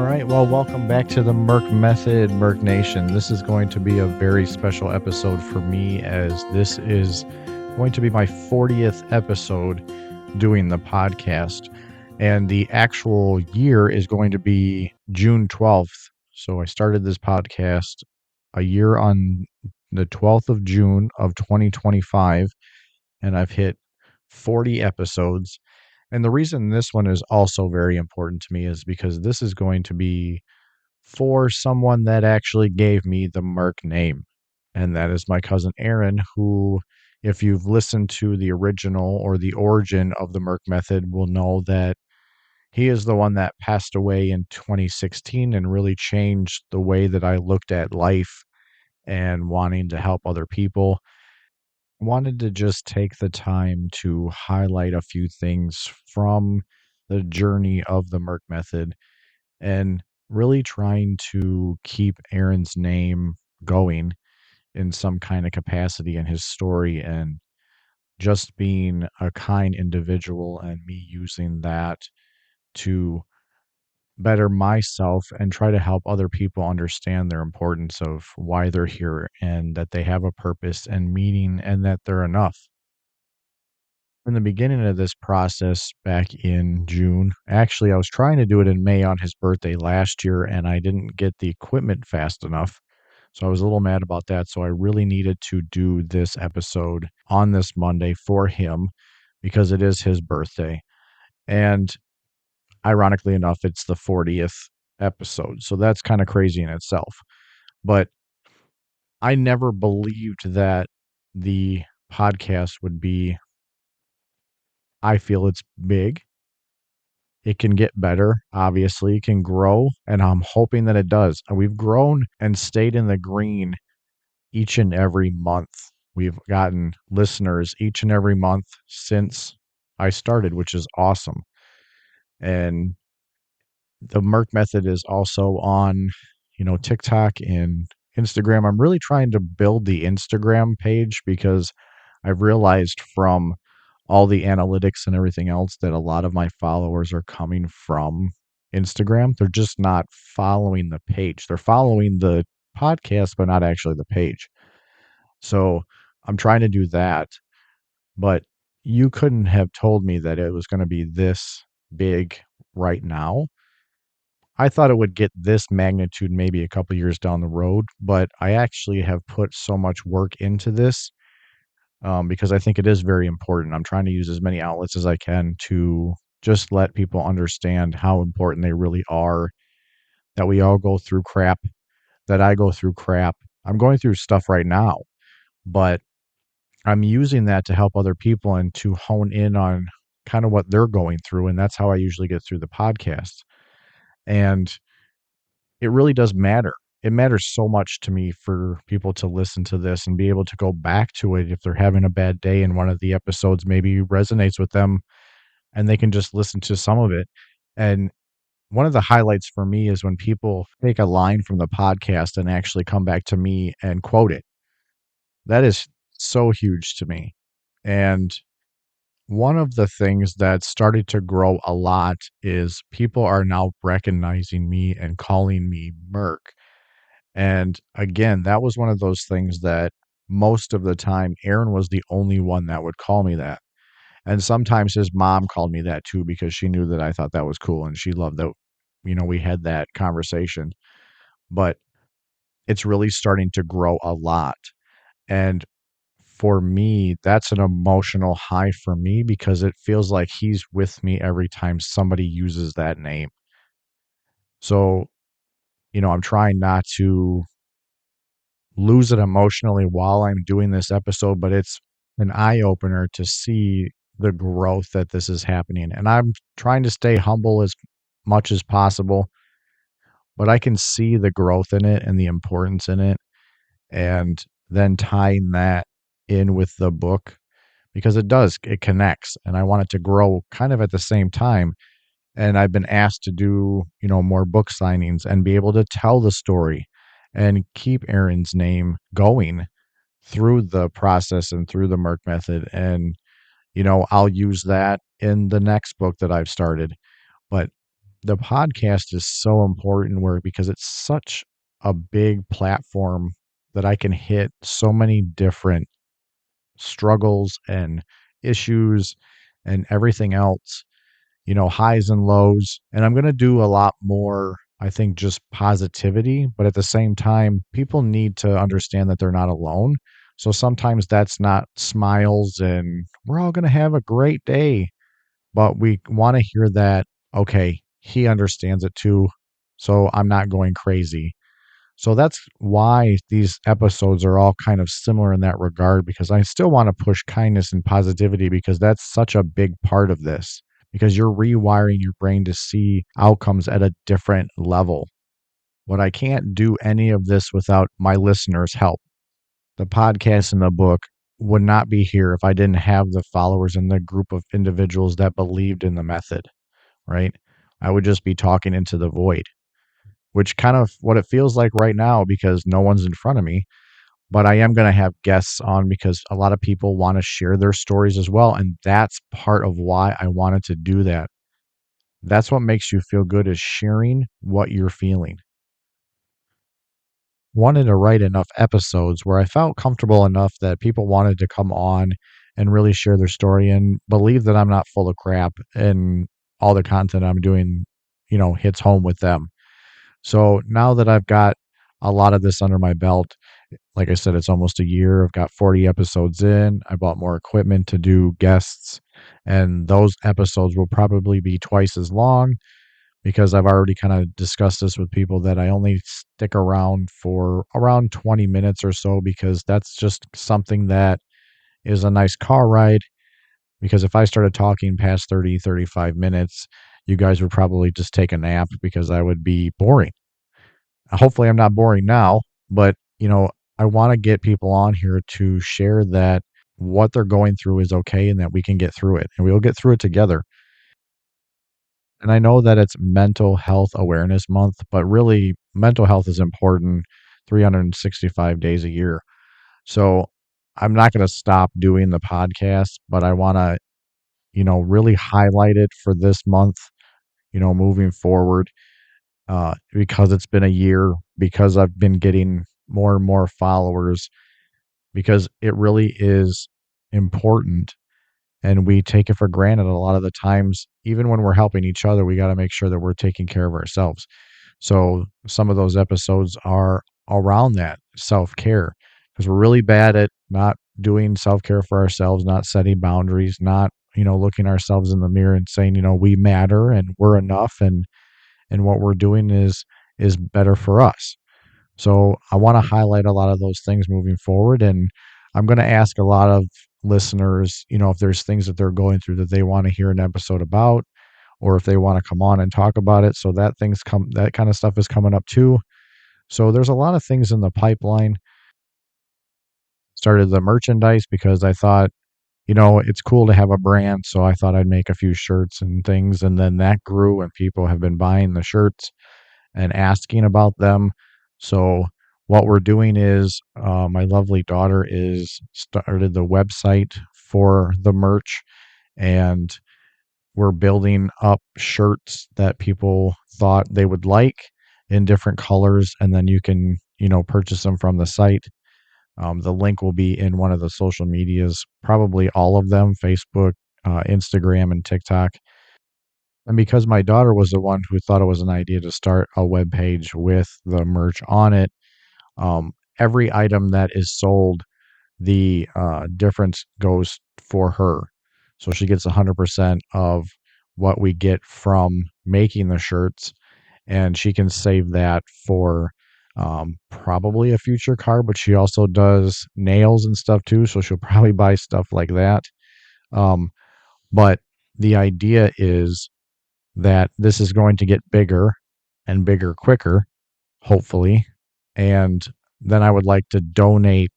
All right, well, welcome back to the MERK Method, MERK Nation. This is going to be a very special episode for me, as this is going to be my 40th episode doing the podcast. And the actual year is going to be June 12th. So I started this podcast a year on the 12th of June of 2025, and I've hit 40 episodes. And the reason this one is also very important to me is because this is going to be for someone that actually gave me the MERK name. And that is my cousin Aaron, who, if you've listened to the original or the origin of the MERK method, will know that he is the one that passed away in 2016 and really changed the way that I looked at life and wanting to help other people. Wanted to just take the time to highlight a few things from the journey of the MERK method and really trying to keep Aaron's name going in some kind of capacity in his story, and just being a kind individual and me using that to better myself and try to help other people understand their importance of why they're here and that they have a purpose and meaning and that they're enough. In the beginning of this process back in June, actually, I was trying to do it in May on his birthday last year, and I didn't get the equipment fast enough. So I was a little mad about that. So I really needed to do this episode on this Monday for him because it is his birthday. And ironically enough, it's the 40th episode. So that's kind of crazy in itself. But I never believed that the podcast would be, I feel it's big. It can get better, obviously, it can grow, and I'm hoping that it does. And we've grown and stayed in the green each and every month. We've gotten listeners each and every month since I started, which is awesome. And the MERK method is also on, TikTok and Instagram. I'm really trying to build the Instagram page because I've realized from all the analytics and everything else that a lot of my followers are coming from Instagram. They're just not following the page. They're following the podcast, but not actually the page. So I'm trying to do that. But you couldn't have told me that it was going to be this big right now. I thought it would get this magnitude maybe a couple years down the road, but I actually have put so much work into this because I think it is very important. I'm trying to use as many outlets as I can to just let people understand how important they really are, that we all go through crap, that I go through crap. I'm going through stuff right now, but I'm using that to help other people and to hone in on kind of what they're going through. And that's how I usually get through the podcast. And it really does matter. It matters so much to me for people to listen to this and be able to go back to it if they're having a bad day and one of the episodes maybe resonates with them and they can just listen to some of it. And one of the highlights for me is when people take a line from the podcast and actually come back to me and quote it. That is so huge to me. And one of the things that started to grow a lot is people are now recognizing me and calling me Merk. And again, that was one of those things that most of the time Aaron was the only one that would call me that. And sometimes his mom called me that too because she knew that I thought that was cool and she loved that, we had that conversation. But it's really starting to grow a lot. And for me, that's an emotional high for me because it feels like he's with me every time somebody uses that name. So, I'm trying not to lose it emotionally while I'm doing this episode, but it's an eye opener to see the growth that this is happening. And I'm trying to stay humble as much as possible, but I can see the growth in it and the importance in it. And then tying that in with the book because it connects and I want it to grow kind of at the same time. And I've been asked to do, more book signings and be able to tell the story and keep Aaron's name going through the process and through the MERK method. And, I'll use that in the next book that I've started. But the podcast is so important where because it's such a big platform that I can hit so many different struggles and issues and everything else, highs and lows. And I'm going to do a lot more, I think, just positivity. But at the same time, people need to understand that they're not alone. So sometimes that's not smiles and we're all going to have a great day. But we want to hear that, okay, he understands it too. So I'm not going crazy. So that's why these episodes are all kind of similar in that regard, because I still want to push kindness and positivity because that's such a big part of this, because you're rewiring your brain to see outcomes at a different level. But I can't do any of this without my listeners' help. The podcast and the book would not be here if I didn't have the followers and the group of individuals that believed in the method, right? I would just be talking into the void, which kind of what it feels like right now because no one's in front of me. But I am going to have guests on because a lot of people want to share their stories as well. And that's part of why I wanted to do that. That's what makes you feel good, is sharing what you're feeling. Wanted to write enough episodes where I felt comfortable enough that people wanted to come on and really share their story and believe that I'm not full of crap and all the content I'm doing, hits home with them. So now that I've got a lot of this under my belt, like I said, it's almost a year. I've got 40 episodes in. I bought more equipment to do guests, and those episodes will probably be twice as long because I've already kind of discussed this with people that I only stick around for around 20 minutes or so because that's just something that is a nice car ride. Because if I started talking past 30, 35 minutes, you guys would probably just take a nap because I would be boring. Hopefully I'm not boring now, but I want to get people on here to share that what they're going through is okay and that we can get through it and we'll get through it together. And I know that it's Mental Health Awareness Month, but really mental health is important 365 days a year. So I'm not going to stop doing the podcast, but I want to, really highlight it for this month, moving forward, because it's been a year, because I've been getting more and more followers, because it really is important and we take it for granted a lot of the times. Even when we're helping each other, we got to make sure that we're taking care of ourselves. So some of those episodes are around that self-care because we're really bad at not doing self-care for ourselves, not setting boundaries, not looking ourselves in the mirror and saying we matter and we're enough, and what we're doing is better for us. So I want to highlight a lot of those things moving forward. And I'm going to ask a lot of listeners, if there's things that they're going through that they want to hear an episode about, or if they want to come on and talk about it. So that kind of stuff is coming up too. So there's a lot of things in the pipeline. Started the merchandise because I thought, it's cool to have a brand. So I thought I'd make a few shirts and things. And then that grew and people have been buying the shirts and asking about them. So what we're doing is my lovely daughter is started the website for the merch, and we're building up shirts that people thought they would like in different colors, and then you can purchase them from the site. The link will be in one of the social medias, probably all of them: Facebook, Instagram, and TikTok. And because my daughter was the one who thought it was an idea to start a web page with the merch on it, every item that is sold, the difference goes for her. So she gets 100% of what we get from making the shirts, and she can save that for probably a future car. But she also does nails and stuff too, so she'll probably buy stuff like that. Um, but the idea is that this is going to get bigger and bigger quicker, hopefully. And then I would like to donate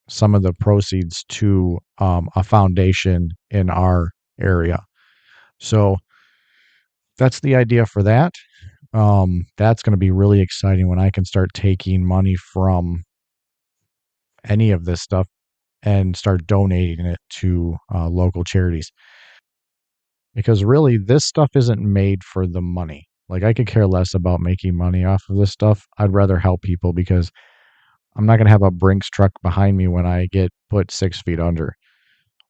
some of the proceeds to a foundation in our area. So that's the idea for that. That's going to be really exciting when I can start taking money from any of this stuff and start donating it to local charities. Because really, this stuff isn't made for the money. Like, I could care less about making money off of this stuff. I'd rather help people because I'm not going to have a Brinks truck behind me when I get put 6 feet under.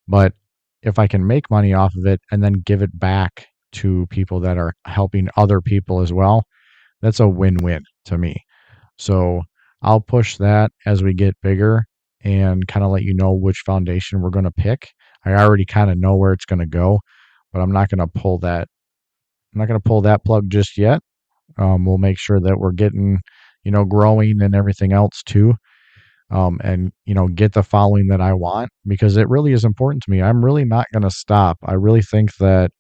But if I can make money off of it and then give it back to people that are helping other people as well, that's a win-win to me. So I'll push that as we get bigger and kind of let you know which foundation we're going to pick. I already kind of know where it's going to go, but I'm not going to pull that. I'm not going to pull that plug just yet. We'll make sure that we're getting, growing and everything else too. And get the following that I want, because it really is important to me. I'm really not going to stop. I really think that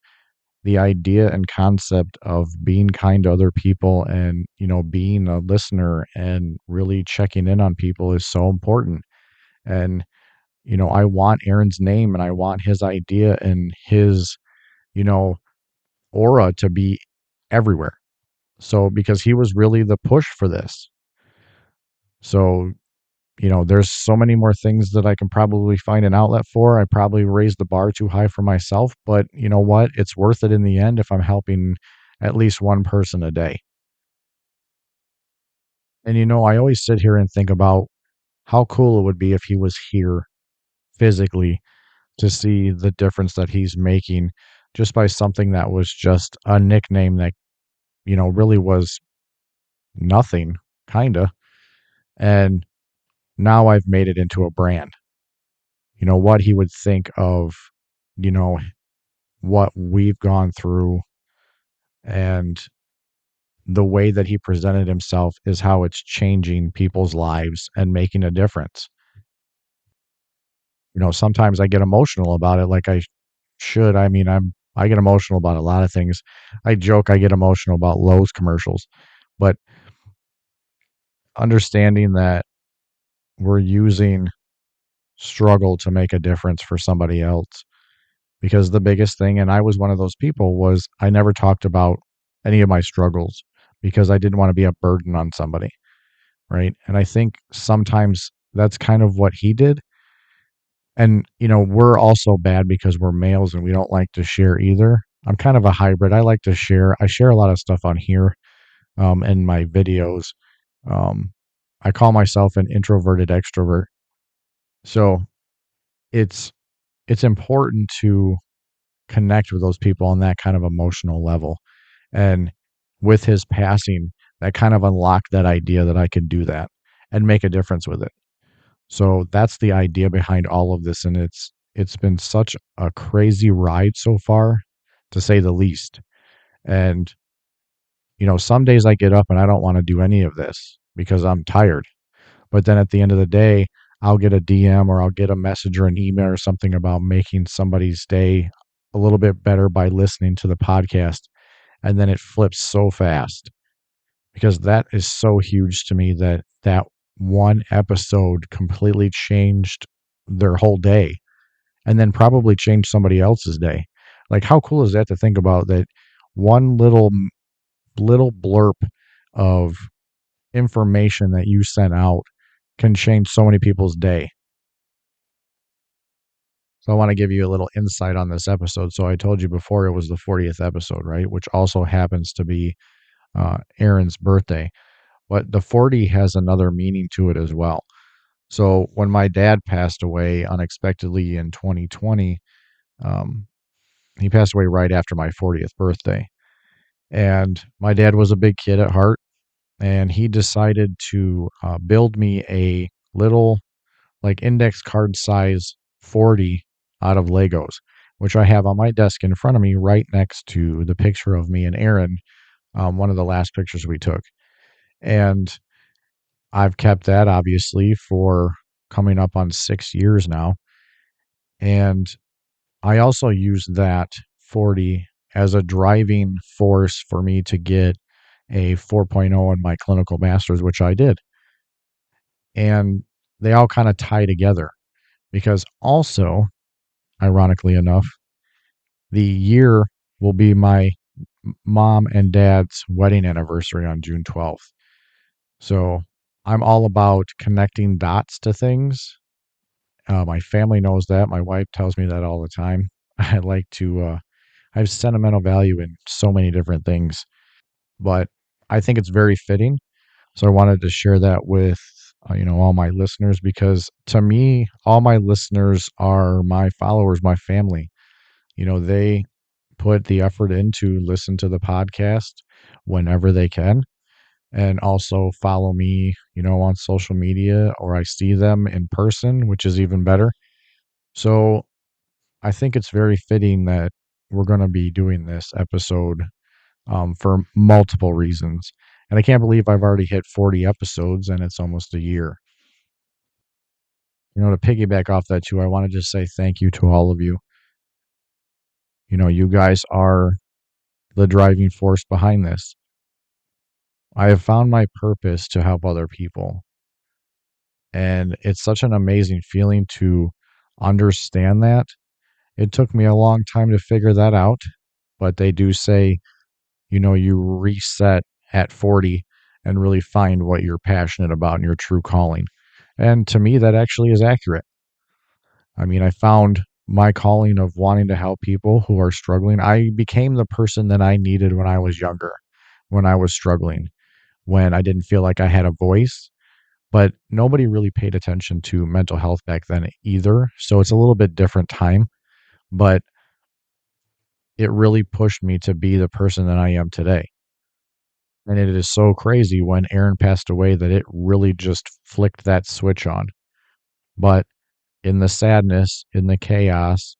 the idea and concept of being kind to other people and being a listener and really checking in on people is so important. And I want Aaron's name and I want his idea and his you know aura to be everywhere. So because he was really the push for this. So there's so many more things that I can probably find an outlet for. I probably raised the bar too high for myself, but you know what? It's worth it in the end if I'm helping at least one person a day. And I always sit here and think about how cool it would be if he was here physically to see the difference that he's making just by something that was just a nickname that, really was nothing, kind of. And now I've made it into a brand. What he would think of, you know, what we've gone through, and the way that he presented himself is how it's changing people's lives and making a difference. Sometimes I get emotional about it like I should. I mean, I get emotional about a lot of things. I joke I get emotional about Lowe's commercials, but understanding that we're using struggle to make a difference for somebody else. Because the biggest thing, and I was one of those people, was I never talked about any of my struggles because I didn't want to be a burden on somebody, right? And I think sometimes that's kind of what he did. And we're also bad because we're males and we don't like to share either. I'm kind of a hybrid. I like to share. I share a lot of stuff on here, in my videos. Um, I call myself an introverted extrovert. So it's important to connect with those people on that kind of emotional level. And with his passing, that kind of unlocked that idea that I could do that and make a difference with it. So that's the idea behind all of this. And it's been such a crazy ride so far, to say the least. And some days I get up and I don't want to do any of this because I'm tired. But then at the end of the day, I'll get a DM or I'll get a message or an email or something about making somebody's day a little bit better by listening to the podcast. And then it flips so fast, because that is so huge to me, that one episode completely changed their whole day and then probably changed somebody else's day. Like, how cool is that to think about, that one little blurb of information that you sent out can change so many people's day. So I want to give you a little insight on this episode. So I told you before it was the 40th episode, right? Which also happens to be Aaron's birthday. But the 40 has another meaning to it as well. So when my dad passed away unexpectedly in 2020, um, he passed away right after my 40th birthday. And my dad was a big kid at heart, and he decided to build me a little, like, index card size 40 out of Legos, which I have on my desk in front of me right next to the picture of me and Aaron, one of the last pictures we took. And I've kept that obviously for coming up on 6 years now. And I also use that 40 as a driving force for me to get a 4.0 in my clinical masters, which I did. And they all kind of tie together because also, ironically enough, the year will be my mom and dad's wedding anniversary on June 12th. So I'm all about connecting dots to things. My family knows that. My wife tells me that all the time. I like to, I have sentimental value in so many different things. but I think it's very fitting. So I wanted to share that with all my listeners, because to me, all my listeners are my followers, my family. They put the effort in to listen to the podcast whenever they can, and also follow me, on social media, or I see them in person, which is even better. So I think it's very fitting that we're going to be doing this episode, for multiple reasons. And I can't believe I've already hit 40 episodes and it's almost a year. To piggyback off that too, I want to just say thank you to all of you. You guys are the driving force behind this. I have found my purpose to help other people. And it's such an amazing feeling to understand that. It took me a long time to figure that out, but they do say, you reset at 40 and really find what you're passionate about and your true calling. And to me, that actually is accurate. I mean, I found my calling of wanting to help people who are struggling. I became the person that I needed when I was younger, when I was struggling, when I didn't feel like I had a voice. But nobody really paid attention to mental health back then either. So it's a little bit different time, but it really pushed me to be the person that I am today. And it is so crazy when Aaron passed away that it really just flicked that switch on. But in the sadness, in the chaos,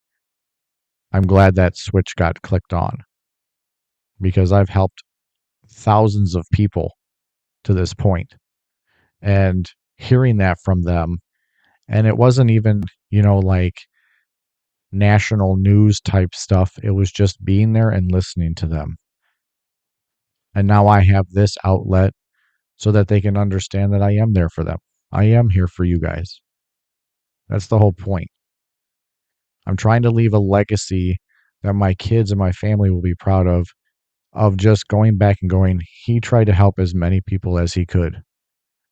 I'm glad that switch got clicked on, because I've helped thousands of people to this point. And hearing that from them, and it wasn't even, like national news type stuff. It was just being there and listening to them. And now I have this outlet so that they can understand that I am there for them. I am here for you guys. That's the whole point. I'm trying to leave a legacy that my kids and my family will be proud of just going back and going, he tried to help as many people as he could.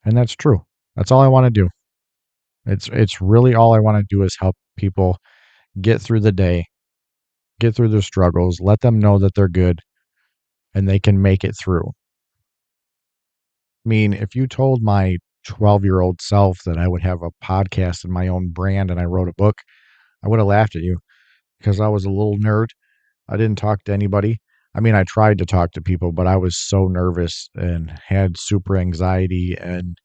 And that's true. That's all I want to do. It's really all I want to do is help people get through the day, get through their struggles, let them know that they're good and they can make it through. I mean, if you told my 12-year-old self that I would have a podcast and my own brand and I wrote a book, I would have laughed at you, because I was a little nerd. I didn't talk to anybody. I mean, I tried to talk to people, but I was so nervous and had super anxiety, and,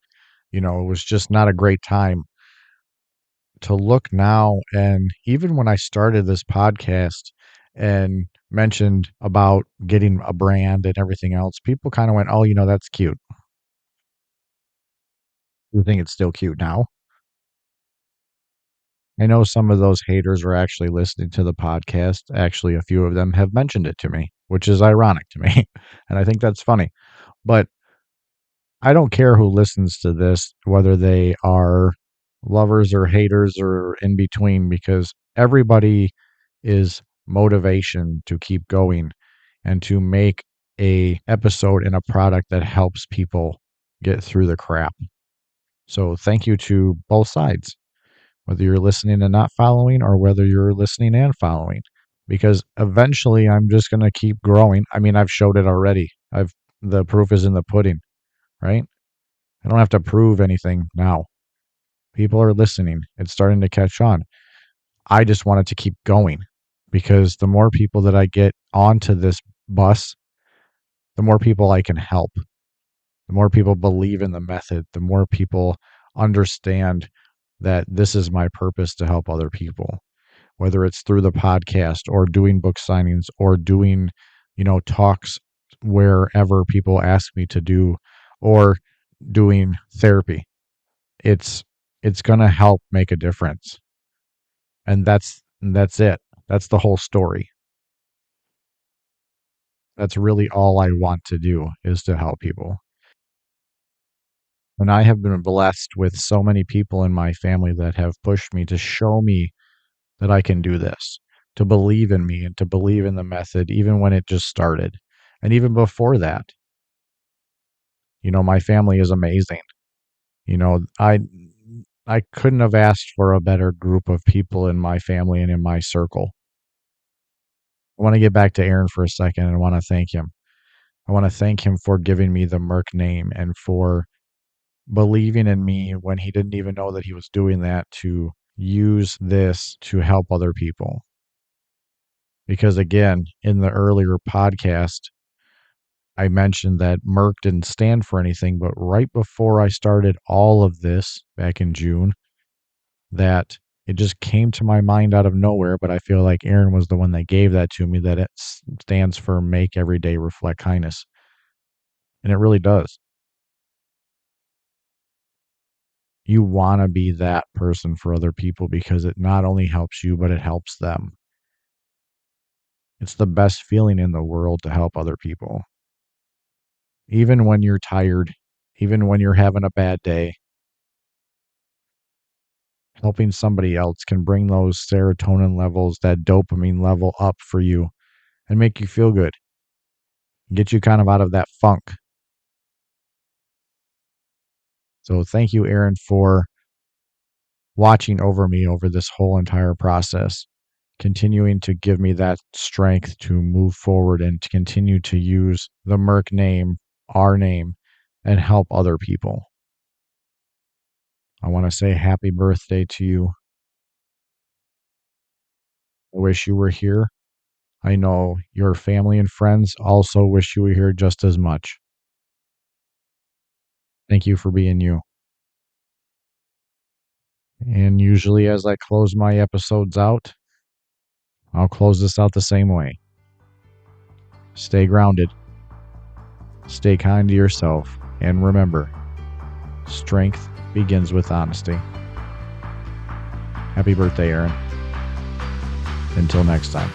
it was just not a great time. To look now, and even when I started this podcast and mentioned about getting a brand and everything else, people kind of went, "Oh, that's cute." You think it's still cute now? I know some of those haters are actually listening to the podcast. Actually, a few of them have mentioned it to me, which is ironic to me. And I think that's funny. But I don't care who listens to this, whether they are lovers or haters or in between, because everybody is motivation to keep going and to make a episode and a product that helps people get through the crap. So thank you to both sides, whether you're listening and not following, or whether you're listening and following, because eventually I'm just going to keep growing. I mean, I've showed it already. The proof is in the pudding, right? I don't have to prove anything now. People are listening. It's starting to catch on. I just want it to keep going, because the more people that I get onto this bus, the more people I can help. The more people believe in the method, the more people understand that this is my purpose, to help other people, whether it's through the podcast or doing book signings or doing, talks wherever people ask me to do, or doing therapy. It's it's going to help make a difference. And that's it. That's the whole story. That's really all I want to do, is to help people. And I have been blessed with so many people in my family that have pushed me to show me that I can do this, to believe in me and to believe in the method, even when it just started. And even before that, my family is amazing. You know, I I couldn't have asked for a better group of people in my family and in my circle. I want to get back to Aaron for a second and I want to thank him. I want to thank him for giving me the MERK name and for believing in me when he didn't even know that he was doing that, to use this to help other people. Because again, in the earlier podcast, I mentioned that MERK didn't stand for anything, but right before I started all of this back in June, that it just came to my mind out of nowhere, but I feel like Aaron was the one that gave that to me, that it stands for Make Every Day Reflect Kindness. And it really does. You want to be that person for other people because it not only helps you, but it helps them. It's the best feeling in the world to help other people. Even when you're tired, even when you're having a bad day, helping somebody else can bring those serotonin levels, that dopamine level up for you and make you feel good, get you kind of out of that funk. So thank you, Aaron, for watching over me over this whole entire process, continuing to give me that strength to move forward and to continue to use the MERK name, our name, and help other people. I want to say happy birthday to you. I wish you were here. I know your family and friends also wish you were here just as much. Thank you for being you. And usually, as I close my episodes out, I'll close this out the same way. Stay grounded, stay kind to yourself, and remember, strength begins with honesty. Happy birthday, Aaron. Until next time.